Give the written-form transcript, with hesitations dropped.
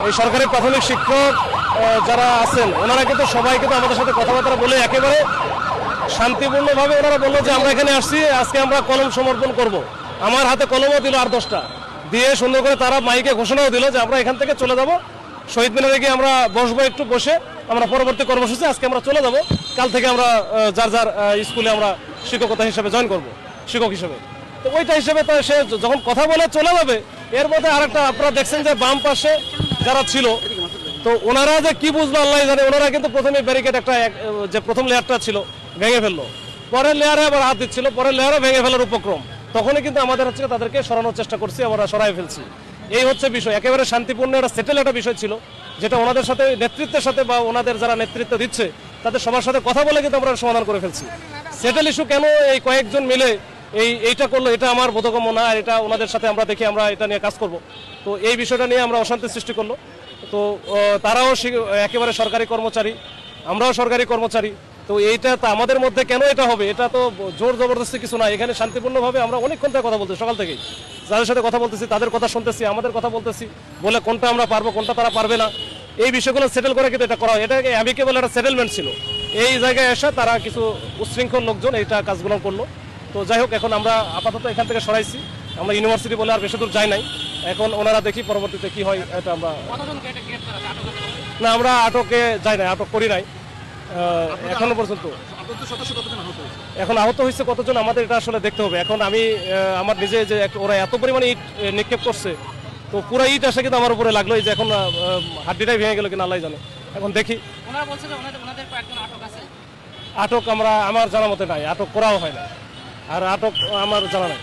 এই সরকারি প্রাথমিক শিক্ষক যারা আছেন ওনারা কিন্তু সবাই কিন্তু আমাদের সাথে কথাবার্তা বলে একেবারে শান্তিপূর্ণভাবে ওনারা বললো যে আমরা এখানে আসছি, আজকে আমরা কলম সমর্পণ করব। আমার হাতে কলমও দিল 8-10টা দিয়ে সুন্দর করে তারা মাইকে ঘোষণাও দিল যে আমরা এখান থেকে চলে যাব, শহীদ মিনারে গিয়ে আমরা বসবো, একটু বসে আমরা পরবর্তী কর্মসূচি আজকে আমরা চলে যাব। কাল থেকে আমরা যার যার স্কুলে আমরা শিক্ষকতা হিসেবে জয়েন করব, শিক্ষক হিসেবে। তো ওইটা হিসেবে তো সে যখন কথা বলে চলে যাবে, এর মধ্যে আরেকটা আপনারা দেখছেন যে বাম পাশে যারা ছিল, তো ওনারা যে কি বুঝলো আল্লাহ জানে, ওনারা কিন্তু প্রথমে ব্যারিকেড একটা যে প্রথম লেয়ারটা ছিল ভেঙে ফেললো, পরের লেয়ারে আবার হাত দিচ্ছিল, পরের লেয়ারে ভেঙে ফেলার উপক্রম। তখনই কিন্তু আমাদের হচ্ছে তাদেরকে সরানোর চেষ্টা করছি, আমরা সরাই ফেলছি। এই হচ্ছে বিষয়, একেবারে শান্তিপূর্ণ একটা সেটেল একটা বিষয় ছিল, যেটা ওনাদের সাথে নেতৃত্বের সাথে বা ওনাদের যারা নেতৃত্ব দিচ্ছে তাদের সবার সাথে কথা বলে কিন্তু আমরা সমাধান করে ফেলছি। সেটেল ইস্যু কেন এই কয়েকজন মিলে এইটা করলো, এটা আমার বোধগম্য না, আর এটা ওনাদের সাথে আমরা দেখি আমরা এটা নিয়ে কাজ করব। তো এই বিষয়টা নিয়ে আমরা অশান্তি সৃষ্টি করলো। তো তারাও একেবারে সরকারি কর্মচারী, আমরাও সরকারি কর্মচারী, তো এইটা তো আমাদের মধ্যে কেন এটা হবে? এটা তো জোর জবরদস্তি কিছু না, এখানে শান্তিপূর্ণভাবে আমরা অনেকক্ষণ থেকে কথা বলতেছি, সকাল থেকেই যাদের সাথে কথা বলতেছি তাদের কথা শুনতেছি, আমাদের কথা বলতেছি, বলে কোনটা আমরা পারবো কোনটা তারা পারবে না, এই বিষয়গুলো সেটেল করে কিন্তু এটা করা হয়। এটাকে অ্যামিকেবল একটা সেটেলমেন্ট ছিল। এই জায়গায় এসে তারা কিছু উচ্ছৃঙ্খল লোকজন এইটা কাজগুলো করলো। তো যাই হোক, এখন আমরা আপাতত এখান থেকে সরাইছি, আমরা ইউনিভার্সিটি বলে আর বেশি দূর যাই নাই। এখন ওনারা দেখি পরবর্তীতে কি হয়। এটা আমরা না, আমরা আটকে যাই নাই, আটক করি নাই এখনো পর্যন্ত। এখন আহত হয়েছে কতজন আমাদের এটা আসলে দেখতে হবে। এখন আমি আমার নিজে যে ওরা এত পরিমাণে ইট নিক্ষেপ করছে, তো পুরো ইট আসে কিন্তু আমার উপরে লাগলো, এই যে এখন হাড্ডিটাই ভেঙে গেল কিনা আল্লাহ জানে। এখন দেখি। আটক আমার জানা মতে নাই, আটক করাও হয় না, আর আটক আমার জানা নাই।